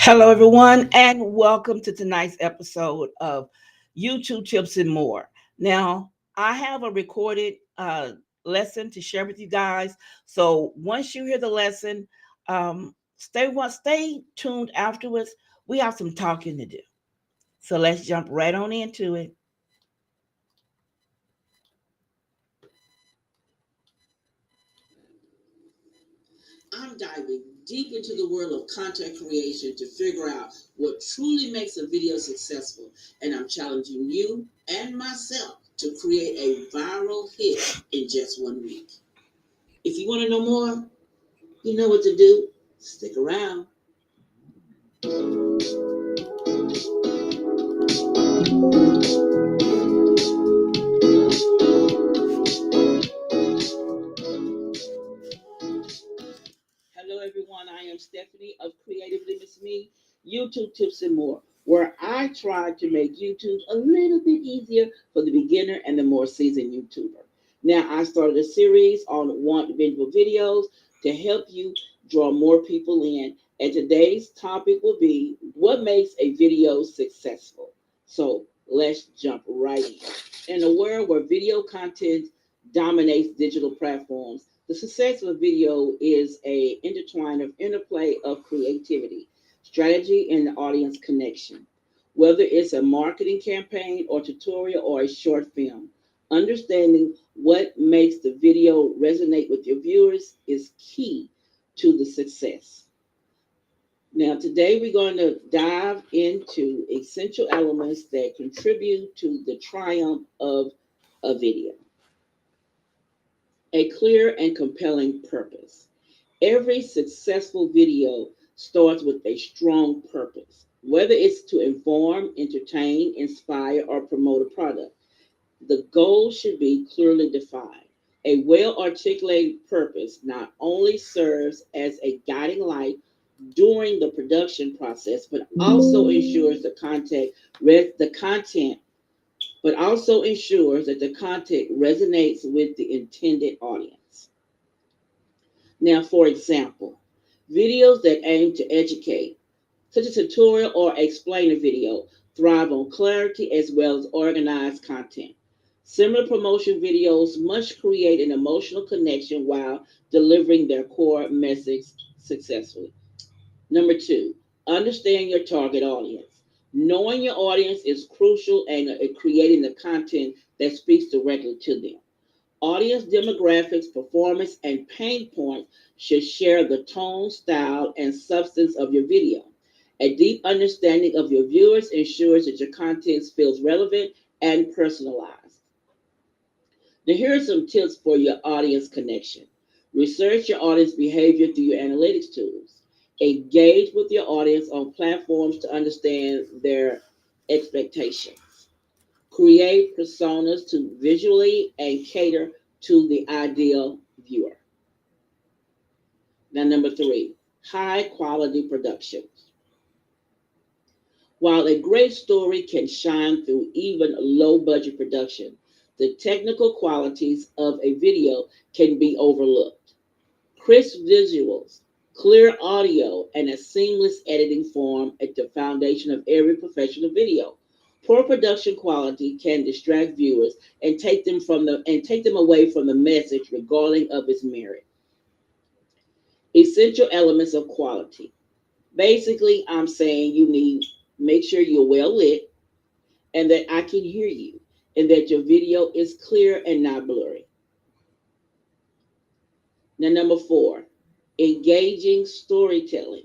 Hello, everyone, and welcome to tonight's episode of YouTube Tips and More. Now, I have a recorded lesson to share with you guys. So once you hear the lesson, stay tuned afterwards. We have some talking to do. So let's jump right on into it. I'm diving deep into the world of content creation to figure out what truly makes a video successful, and I'm challenging you and myself to create a viral hit in just 1 week. If you want to know more, you know what to do. Stick around. Hello, everyone. I am Stephanie of Creatively Miss Me, YouTube Tips and More, where I try to make YouTube a little bit easier for the beginner and the more seasoned YouTuber. Now, I started a series on want visual videos to help you draw more people in, and today's topic will be what makes a video successful. So, let's jump right in. In a world where video content dominates digital platforms, the success of a video is a interplay of creativity, strategy, and the audience connection. Whether it's a marketing campaign or tutorial or a short film, understanding what makes the video resonate with your viewers is key to the success. Now, today we're going to dive into essential elements that contribute to the triumph of a video. A clear and compelling purpose. Every successful video starts with a strong purpose, whether it's to inform, entertain, inspire, or promote a product. The goal should be clearly defined. A well articulated purpose not only serves as a guiding light during the production process, but also ensures the content but also ensures that the content resonates with the intended audience. Now, for example, videos that aim to educate, such as tutorial or explainer video, thrive on clarity as well as organized content. Similar promotion videos must create an emotional connection while delivering their core message successfully. Number two, understand your target audience. Knowing your audience is crucial in creating the content that speaks directly to them. Audience demographics, performance, and pain points should share the tone, style, and substance of your video. A deep understanding of your viewers ensures that your content feels relevant and personalized. Now, here are some tips for your audience connection. Research your audience behavior through your analytics tools. Engage with your audience on platforms to understand their expectations. Create personas to visually and cater to the ideal viewer. Now, number three, high quality productions. While a great story can shine through even low budget production, the technical qualities of a video can be overlooked. Crisp visuals, clear audio, and a seamless editing form at the foundation of every professional video. Poor production quality can distract viewers and take them away from the message regardless of its merit. Essential elements of quality. Basically, I'm saying you need make sure you're well lit and that I can hear you and that your video is clear and not blurry. Now, number four, engaging storytelling.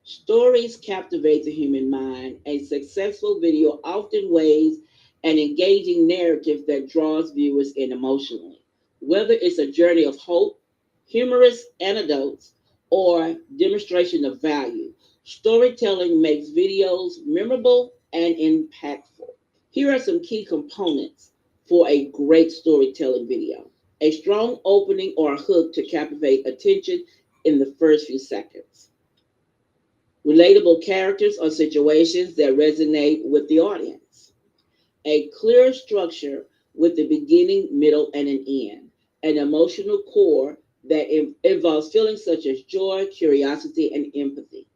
Stories captivate the human mind. A successful video often weighs an engaging narrative that draws viewers in emotionally. Whether it's a journey of hope, humorous anecdotes, or demonstration of value, storytelling makes videos memorable and impactful. Here are some key components for a great storytelling video. A strong opening or hook to captivate attention in the first few seconds. Relatable characters or situations that resonate with the audience. A clear structure with the beginning, middle, and an end. An emotional core that involves feelings such as joy, curiosity, and empathy.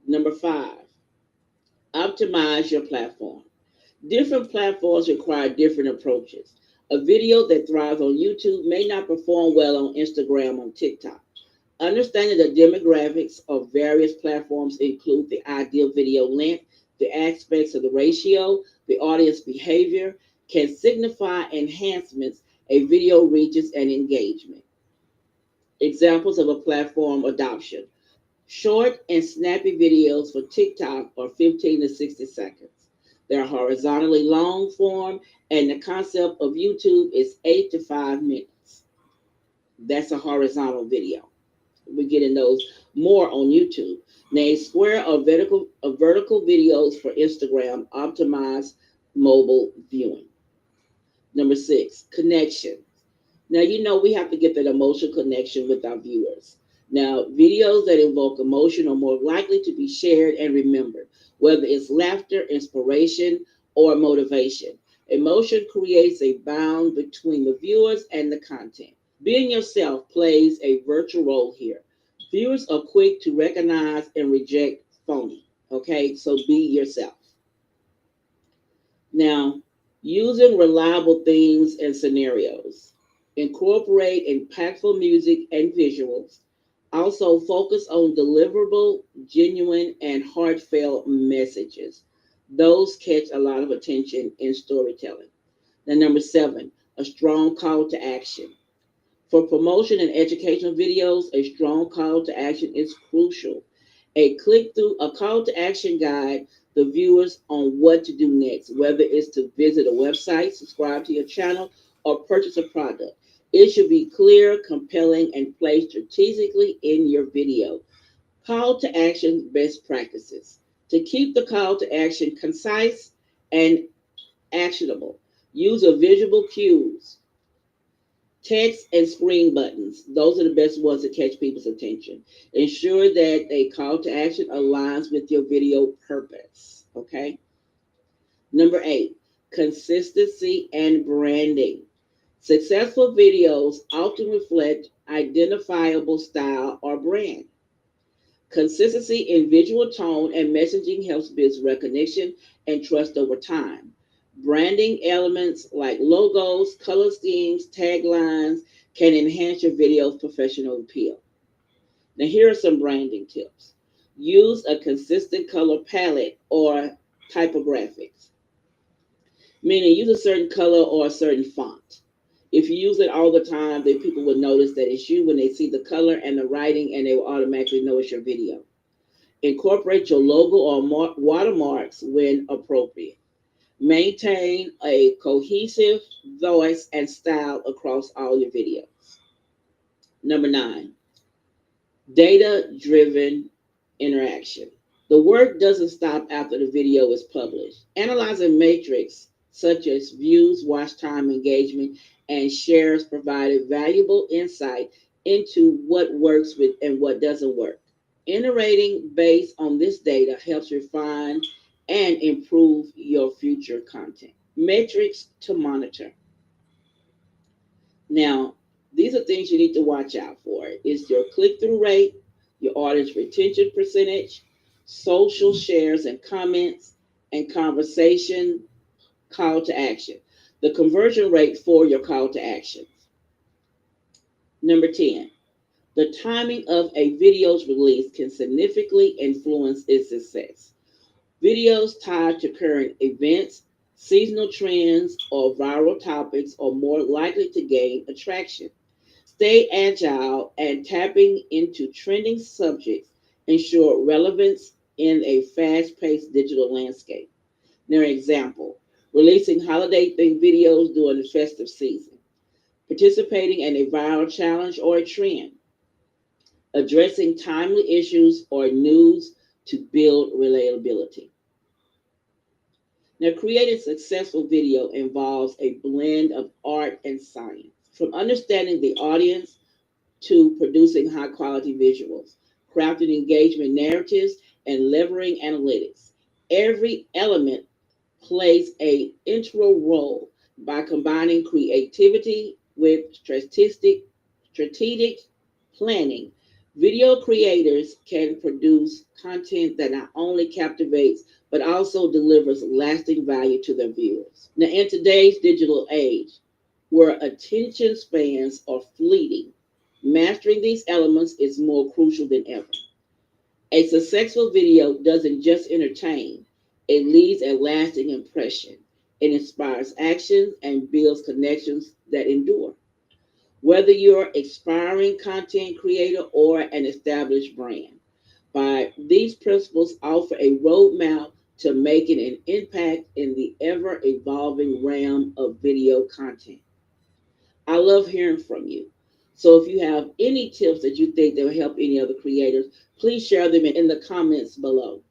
Number 5, optimize your platform. Different platforms require different approaches. A video that thrives on YouTube may not perform well on Instagram or TikTok. Understanding the demographics of various platforms include the ideal video length, the aspects of the ratio, the audience behavior, can signify enhancements a video reaches and engagement. Examples of a platform adoption. Short and snappy videos for TikTok are 15 to 60 seconds. They're horizontally long form, and the concept of YouTube is 8 to 5 minutes. That's a horizontal video. We're getting those more on YouTube. Name square or vertical videos for Instagram, optimize mobile viewing. Number 6, connection. Now, we have to get that emotional connection with our viewers. Now, videos that invoke emotion are more likely to be shared and remembered, whether it's laughter, inspiration, or motivation. Emotion creates a bound between the viewers and the content. Being yourself plays a virtual role here. Viewers are quick to recognize and reject phony. Okay, so be yourself. Now, using reliable themes and scenarios. Incorporate impactful music and visuals. Also, focus on deliverable, genuine, and heartfelt messages. Those catch a lot of attention in storytelling. Now, number 7, a strong call to action. For promotion and educational videos, a strong call to action is crucial. A call to action guide the viewers on what to do next, whether it's to visit a website, subscribe to your channel, or purchase a product. It should be clear, compelling, and placed strategically in your video. Call to action best practices. To keep the call to action concise and actionable, use a visual cues. Text and screen buttons. Those are the best ones to catch people's attention. Ensure that a call to action aligns with your video purpose. Okay. Number 8, consistency and branding. Successful videos often reflect identifiable style or brand. Consistency in visual tone and messaging helps build recognition and trust over time. Branding elements like logos, color schemes, taglines can enhance your video's professional appeal. Now, here are some branding tips. Use a consistent color palette or typographics, meaning use a certain color or a certain font. If you use it all the time, then people will notice that it's you when they see the color and the writing, and they will automatically know it's your video. Incorporate your logo or watermarks when appropriate. Maintain a cohesive voice and style across all your videos. Number 9, data driven interaction. The work doesn't stop after the video is published. Analyzing metrics such as views, watch time, engagement, and shares provided valuable insight into what works with and what doesn't work. Iterating based on this data helps refine and improve your future content. Metrics to monitor. Now, these are things you need to watch out for. Is your click through rate, your audience retention percentage, social shares and comments, and conversation call to action. The conversion rate for your call to actions. Number 10, the timing of a video's release can significantly influence its success. Videos tied to current events, seasonal trends, or viral topics are more likely to gain attraction. Stay agile and tapping into trending subjects ensure relevance in a fast paced digital landscape. Now, example, releasing holiday themed videos during the festive season, participating in a viral challenge or a trend, addressing timely issues or news to build relatability. Now, creating successful video involves a blend of art and science, from understanding the audience to producing high quality visuals, crafting engagement narratives, and leveraging analytics. Every element plays a integral role by combining creativity with strategic planning. Video creators can produce content that not only captivates but also delivers lasting value to their viewers. Now, in today's digital age, where attention spans are fleeting, mastering these elements is more crucial than ever. A successful video doesn't just entertain, it leaves a lasting impression. It inspires action and builds connections that endure. Whether you're aspiring content creator or an established brand, by these principles offer a roadmap to making an impact in the ever evolving realm of video content. I love hearing from you. So if you have any tips that you think that will help any other creators, please share them in the comments below.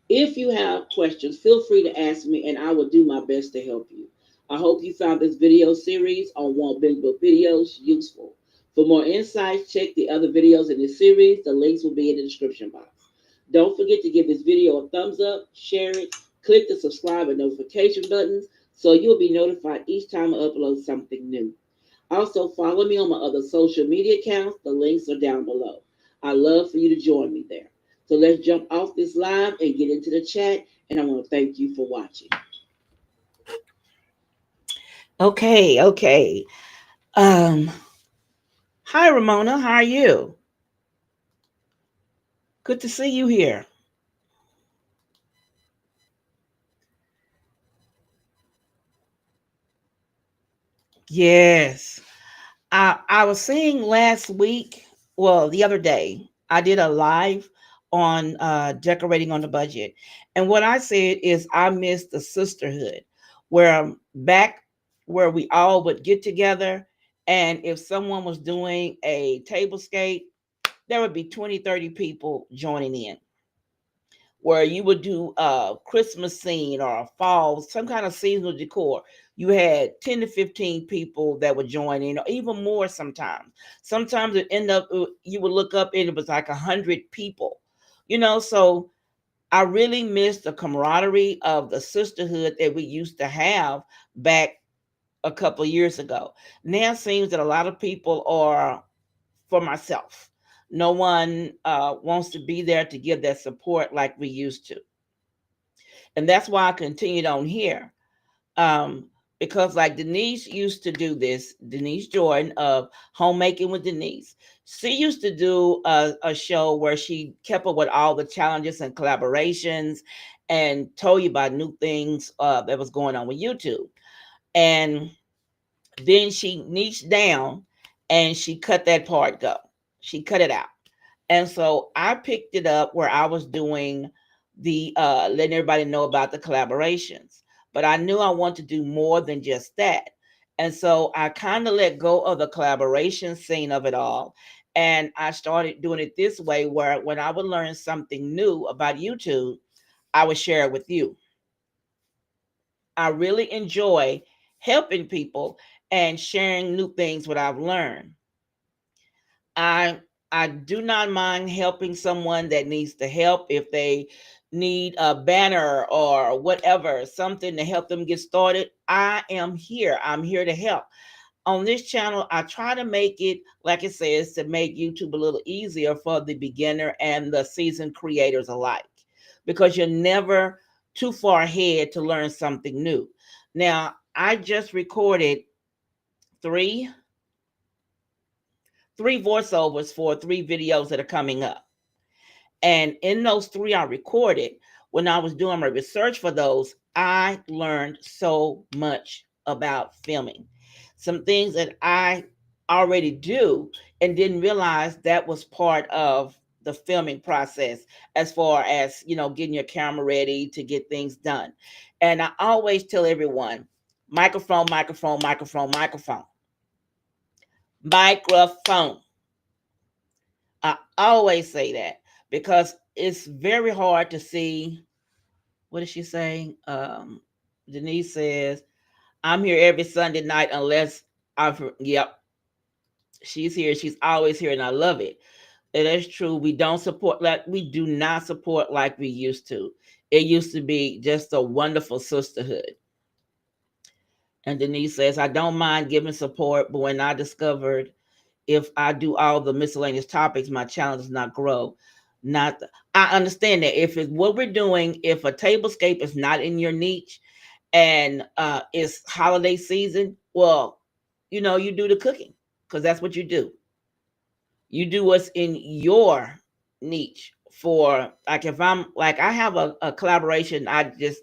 If you have questions, feel free to ask me and I will do my best to help you. I hope you found this video series on One Big Book Videos useful. For more insights, check the other videos in this series. The links will be in the description box. Don't forget to give this video a thumbs up, share it, click the subscribe and notification buttons so you'll be notified each time I upload something new. Also, follow me on my other social media accounts. The links are down below. I love for you to join me there. So let's jump off this live and get into the chat. And I want to thank you for watching. Okay, okay. Um, Hi Ramona, how are you? Good to see you here. Yes. I was saying last week, well, the other day, I did a live on decorating on the budget. And what I said is I missed the sisterhood where back where we all would get together, and if someone was doing a table scape, there would be 20, 30 people joining in, where you would do a Christmas scene or a fall, some kind of seasonal decor. You had 10 to 15 people that would join in, or even more sometimes. Sometimes it end up, you would look up and it was like 100 people, so I really miss the camaraderie of the sisterhood that we used to have back a couple of years ago. Now it seems that a lot of people are for myself. No one wants to be there to give that support like we used to. And that's why I continued on here. Um, because like Denise used to do this, Denise Jordan of Homemaking with Denise. She used to do a show where she kept up with all the challenges and collaborations and told you about new things that was going on with YouTube. And then she niched down and she cut that part go. She cut it out. And so I picked it up where I was doing the letting everybody know about the collaborations. But I knew I wanted to do more than just that. And so I kind of let go of the collaboration scene of it all. And I started doing it this way where when I would learn something new about YouTube, I would share it with you. I really enjoy helping people and sharing new things what I've learned. I I do not mind helping someone that needs the help if they need a banner or whatever, something to help them get started. I am here. I'm here to help. On this channel, I try to make it, like it says, to make YouTube a little easier for the beginner and the seasoned creators alike, because you're never too far ahead to learn something new. Now, I just recorded three three voiceovers for three videos that are coming up. And in those three I recorded, when I was doing my research for those, I learned so much about filming. Some things that I already do and didn't realize that was part of the filming process, as far as, getting your camera ready to get things done. And I always tell everyone, microphone, microphone, microphone, microphone, microphone. I always say that because it's very hard to see. What is she saying? Denise says, I'm here every Sunday night unless yep, she's here. She's always here, and I love it. And that's true. We don't support, like, we do not support like we used to. It used to be just a wonderful sisterhood. And Denise says, I don't mind giving support, but when I discovered if I do all the miscellaneous topics, my channel does not grow. Not I understand that if it's what we're doing, if a tablescape is not in your niche and it's holiday season, well, you do the cooking because that's what you do. You do what's in your niche. For like, if I'm like, I have a collaboration I just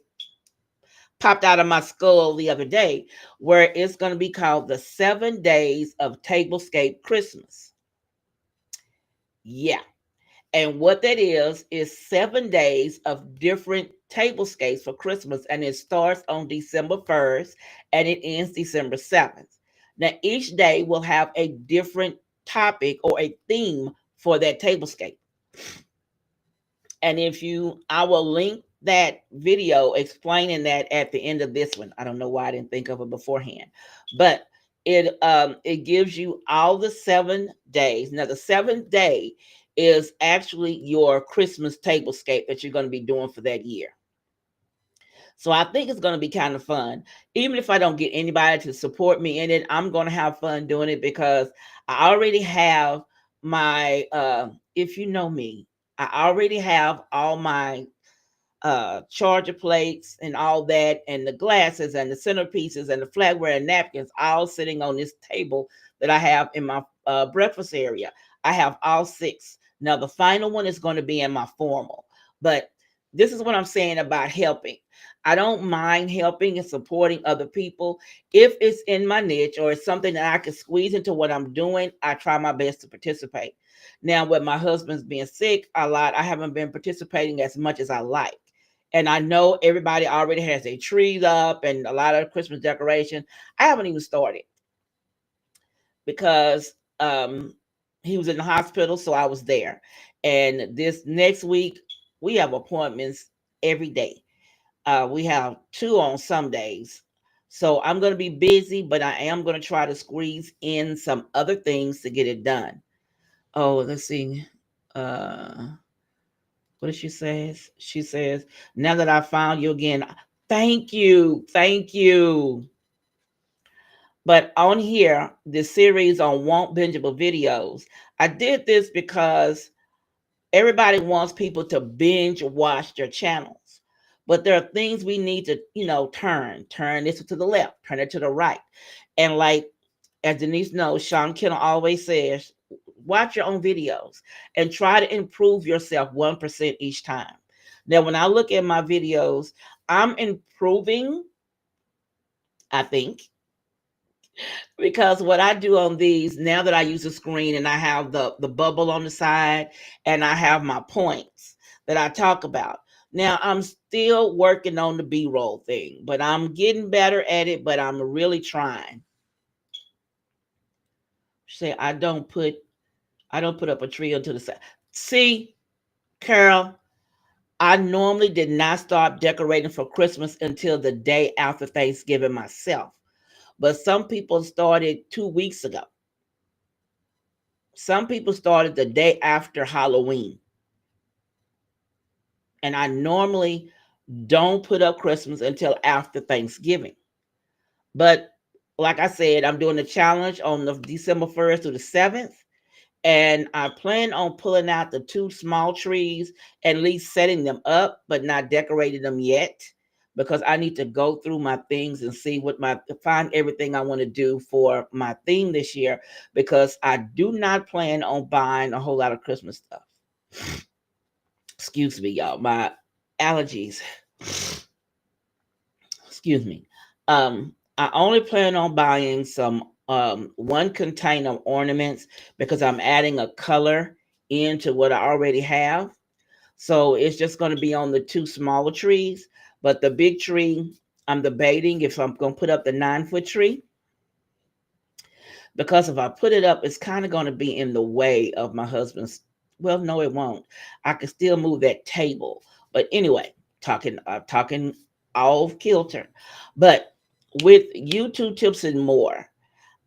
popped out of my skull the other day, where it's going to be called the 7 days of tablescape Christmas. Yeah. And what that is 7 days of different tablescapes for Christmas. And it starts on December 1st and it ends December 7th. Now, each day will have a different topic or a theme for that tablescape. And I will link that video explaining that at the end of this one. I don't know why I didn't think of it beforehand, but it gives you all the 7 days. Now, the seventh day is actually your Christmas tablescape that you're going to be doing for that year. So I think it's going to be kind of fun. Even if I don't get anybody to support me in it, I'm going to have fun doing it because I already have my, if you know me, I already have all my charger plates and all that, and the glasses and the centerpieces and the flatware and napkins all sitting on this table that I have in my breakfast area. I have all six. Now, the final one is going to be in my formal, but this is what I'm saying about helping. I don't mind helping and supporting other people. If it's in my niche or it's something that I can squeeze into what I'm doing, I try my best to participate. Now, with my husband's being sick a lot, I haven't been participating as much as I like. And I know everybody already has their trees up and a lot of Christmas decoration. I haven't even started because he was in the hospital, so I was there. And this next week, we have appointments every day. We have two on some days. So I'm going to be busy, but I am going to try to squeeze in some other things to get it done. Oh, let's see. Uh, what does she says? She says, now that I found you again, thank you. Thank you. But on here, the series on Won't Bingeable videos, I did this because everybody wants people to binge watch their channels. But there are things we need to, turn this to the left, turn it to the right. And like, as Denise knows, Sean Kennel always says, watch your own videos and try to improve yourself 1% each time. Now, when I look at my videos, I'm improving, I think, because what I do on these, now that I use the screen and I have the bubble on the side and I have my points that I talk about. Now, I'm still working on the B-roll thing, but I'm getting better at it, but I'm really trying. Say I don't put up a tree onto the side. See, Carol, I normally did not start decorating for Christmas until the day after Thanksgiving myself. But some people started 2 weeks ago. Some people started the day after Halloween. And I normally don't put up Christmas until after Thanksgiving. But like I said, I'm doing a challenge on the December 1st through the 7th. And I plan on pulling out the two small trees and at least setting them up, but not decorating them yet because I need to go through my things and see find everything I want to do for my theme this year because I do not plan on buying a whole lot of Christmas stuff. Excuse me, y'all. My allergies. Excuse me. I only plan on buying some one container of ornaments because I'm adding a color into what I already have. So it's just going to be on the two smaller trees. But the big tree, I'm debating if I'm going to put up the 9 foot tree because if I put it up, it's kind of going to be in the way of my husband's. Well, no, it won't. I can still move that table. But anyway, talking off kilter. But with YouTube tips and more,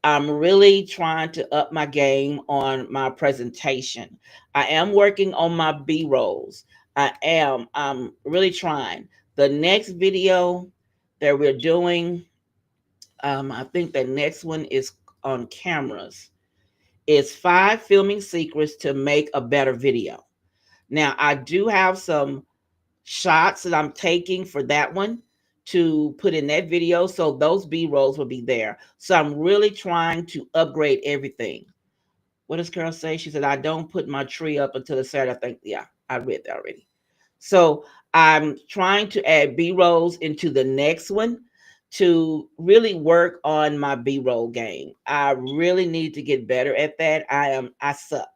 I'm really trying to up my game on my presentation. I am working on my B rolls. I'm really trying. The next video that we're doing, I think the next one is on cameras. It's 5 filming secrets to make a better video. Now, I do have some shots that I'm taking for that one to put in that video. So those B rolls will be there. So I'm really trying to upgrade everything. What does Carol say? She said, I don't put my tree up until the Saturday. I think, yeah, I read that already. So I'm trying to add B rolls into the next one to really work on my B roll game. I really need to get better at that. I suck.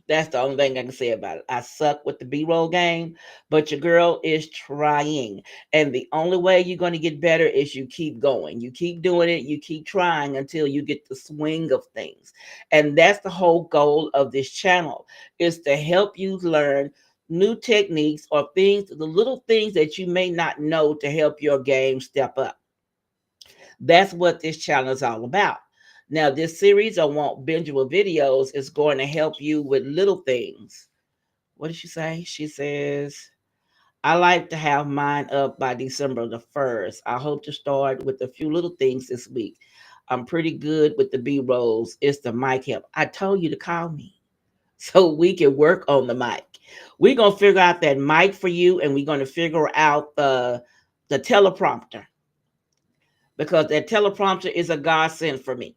That's the only thing I can say about it. I suck with the B roll game, but your girl is trying. And the only way you're going to get better is you keep going. You keep doing it. You keep trying until you get the swing of things. And that's the whole goal of this channel is to help you learn new techniques or things, the little things that you may not know to help your game step up. That's what this channel is all about. Now, this series I want bingeable videos is going to help you with little things. What did she say? She says, I like to have mine up by December the 1st. I hope to start with a few little things this week. I'm pretty good with the B rolls. It's the mic help. I told you to call me so we can work on the mic. We're going to figure out that mic for you, and we're going to figure out the teleprompter, because that teleprompter is a godsend for me.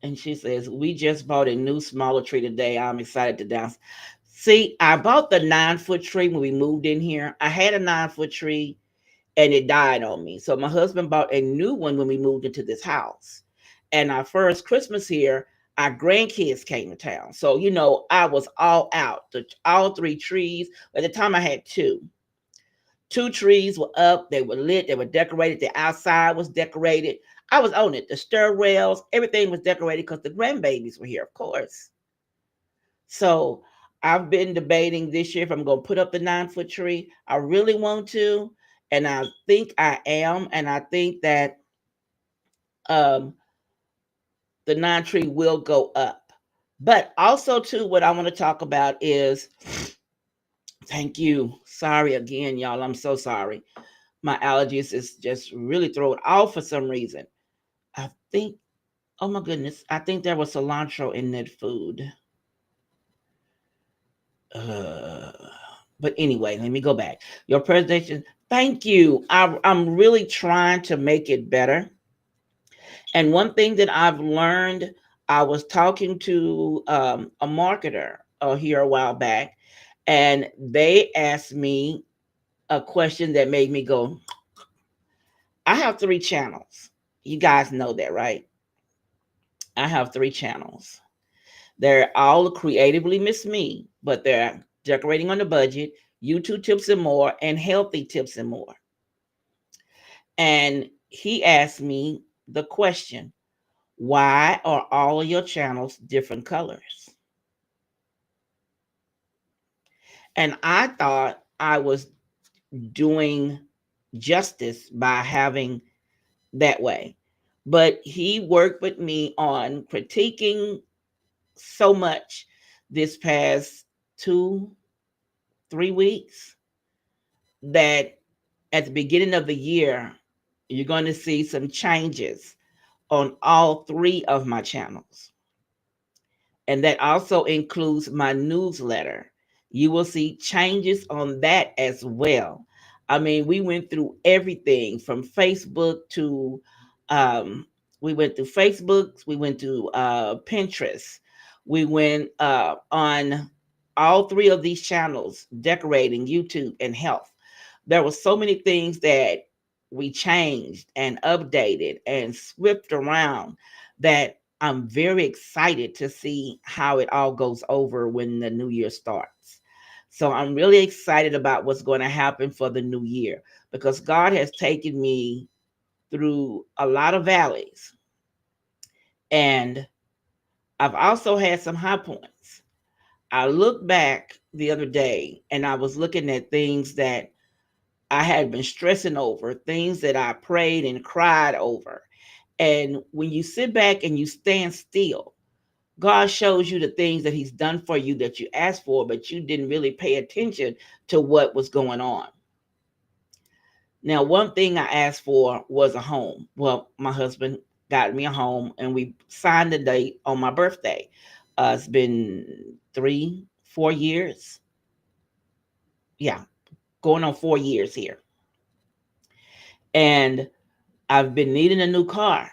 And she says, we just bought a new smaller tree today. I'm excited to dance. See, I bought the 9 foot tree when we moved in here. I had a 9 foot tree and it died on me. So my husband bought a new one when we moved into this house. And our first Christmas here, our grandkids came to town. So, I was all out. All 3 trees. At the time I had two. 2 trees were up, they were lit, they were decorated. The outside was decorated. I was on it. The stir rails, everything was decorated because the grandbabies were here, of course. So I've been debating this year if I'm going to put up the 9 foot tree. I really want to, and I think I am, and I think that um, the 9 tree will go up. But also, too, what I want to talk about is, thank you. Sorry again, y'all. I'm so sorry. My allergies is just really throwing off for some reason. I think, oh my goodness, I think there was cilantro in that food. Uh, but anyway, let me go back. Your presentation, thank you. I'm really trying to make it better. And one thing that I've learned, I was talking to a marketer here a while back, and they asked me a question that made me go, I have 3 channels. You guys know that, right? I have 3 channels. They're all creatively Miss Me, but they're decorating on the budget, YouTube tips and more, and healthy tips and more. And he asked me the question, why are all of your channels different colors? And I thought I was doing justice by having that way. But he worked with me on critiquing so much this past 2, 3 weeks that at the beginning of the year, you're going to see some changes on all 3 of my channels. And that also includes my newsletter. You will see changes on that as well. I mean, we went through everything from Facebook to we went through Facebook, we went to Pinterest, we went on all 3 of these channels, decorating, YouTube, and health. There were so many things that we changed and updated and swift around that I'm very excited to see how it all goes over when the new year starts. So I'm really excited about what's going to happen for the new year, because God has taken me through a lot of valleys, and I've also had some high points. I looked back the other day and I was looking at things that I had been stressing over, things that I prayed and cried over. And when you sit back and you stand still, God shows you the things that He's done for you that you asked for, but you didn't really pay attention to what was going on. Now, one thing I asked for was a home. Well, my husband got me a home and we signed the date on my birthday. It's been 3, 4 years. Yeah, going on 4 years here. And I've been needing a new car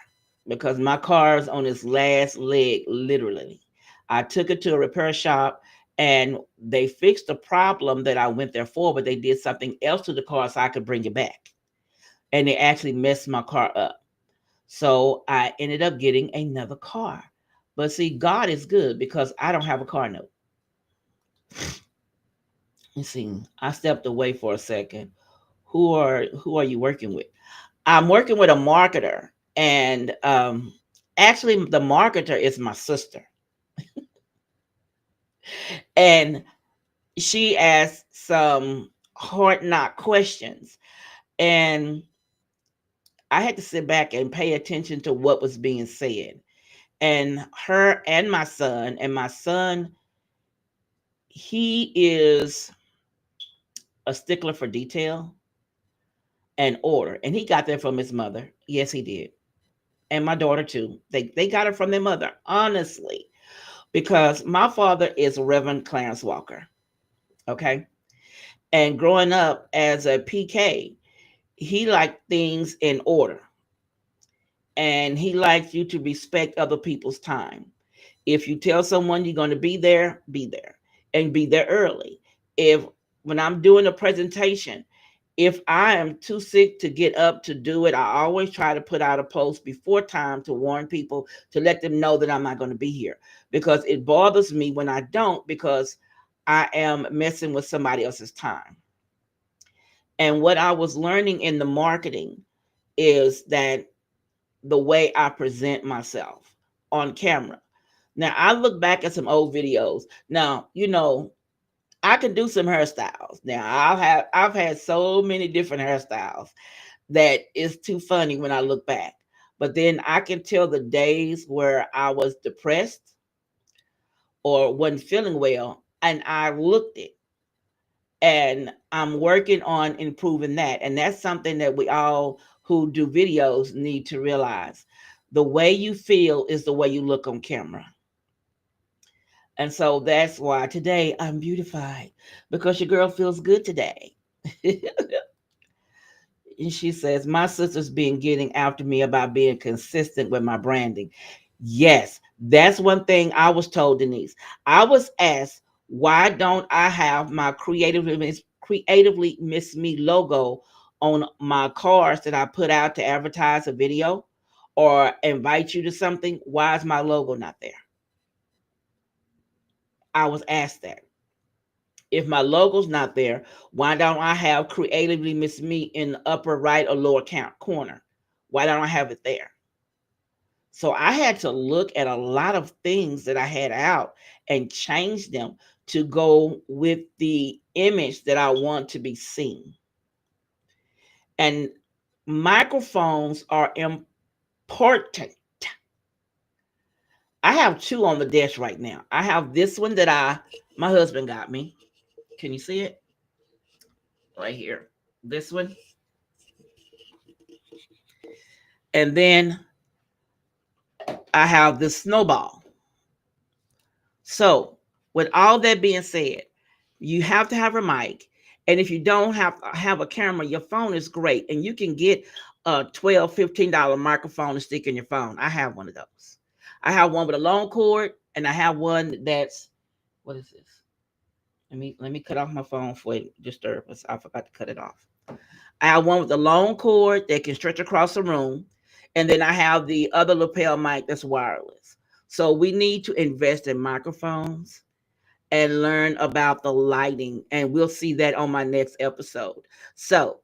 because my car is on its last leg, literally. I took it to a repair shop and they fixed the problem that I went there for, but they did something else to the car so I could bring it back. And they actually messed my car up. So I ended up getting another car. But see, God is good because I don't have a car note. You see, I stepped away for a second. Who are you working with? I'm working with a marketer, and actually, the marketer is my sister, and she asked some hard knock questions, and I had to sit back and pay attention to what was being said. And her and my son, he is a stickler for detail and order, and he got that from his mother. Yes, he did, and my daughter too. They got it from their mother, honestly, because my father is Reverend Clarence Walker. Okay. And growing up as a PK, he liked things in order and he likes you to respect other people's time. If you tell someone you're going to be there and be there early. If when I'm doing a presentation, if I am too sick to get up to do it, I always try to put out a post before time to warn people to let them know that I'm not going to be here because it bothers me when I don't because I am messing with somebody else's time. And what I was learning in the marketing is that the way I present myself on camera. Now, I look back at some old videos. Now, I can do some hairstyles. Now, I've had so many different hairstyles that it's too funny when I look back. But then I can tell the days where I was depressed or wasn't feeling well, and I looked it. And I'm working on improving that. And that's something that we all who do videos need to realize. The way you feel is the way you look on camera. And so that's why today I'm beautified because your girl feels good today. And she says, my sister's been getting after me about being consistent with my branding. Yes, that's one thing I was told, Denise. I was asked, why don't I have my creatively Miss Me logo on my cards that I put out to advertise a video or invite you to something? Why is my logo not there? I was asked that. If my logo's not there, why don't I have creatively Miss Me in the upper right or lower count corner? Why don't I have it there? So I had to look at a lot of things that I had out and change them to go with the image that I want to be seen. And microphones are important. I have two on the desk right now. I have this one that my husband got me. Can you see it? Right here. This one. And then I have this snowball. So, with all that being said, you have to have a mic. And if you don't have a camera, your phone is great. And you can get a $12, $15 microphone to stick in your phone. I have one of those. I have one with a long cord, and I have one that's what is this? Let me cut off my phone for disturbance. I forgot to cut it off. I have one with a long cord that can stretch across the room. And then I have the other lapel mic that's wireless. So we need to invest in microphones and learn about the lighting. And we'll see that on my next episode. So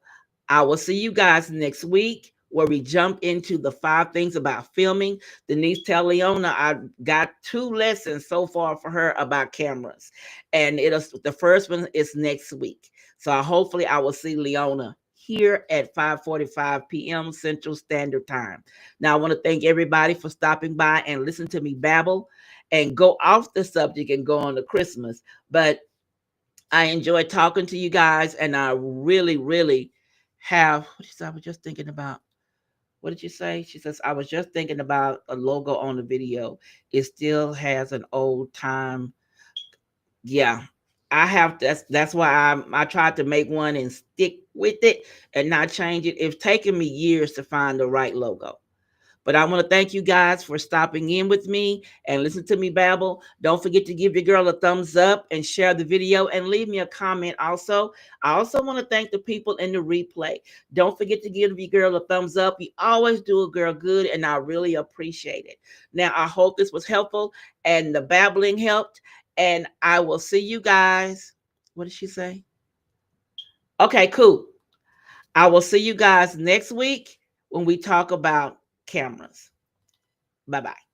I will see you guys next week where we jump into the 5 things about filming. Denise tell Leona I got 2 lessons so far for her about cameras. And the first one is next week. So hopefully I will see Leona here at 5:45 p.m. Central Standard Time. Now I want to thank everybody for stopping by and listen to me babble and go off the subject and go on to Christmas. But I enjoy talking to you guys, and I really, really have. What is I was just thinking about? What did you say? She says, I was just thinking about a logo on the video. It still has an old time. Yeah. I have that's why I tried to make one and stick with it and not change it. It's taken me years to find the right logo. But I want to thank you guys for stopping in with me and listen to me babble. Don't forget to give your girl a thumbs up and share the video and leave me a comment also. I also want to thank the people in the replay. Don't forget to give your girl a thumbs up. You always do a girl good, and I really appreciate it. Now, I hope this was helpful and the babbling helped. And I will see you guys. What did she say? Okay, cool. I will see you guys next week when we talk about cameras. Bye bye.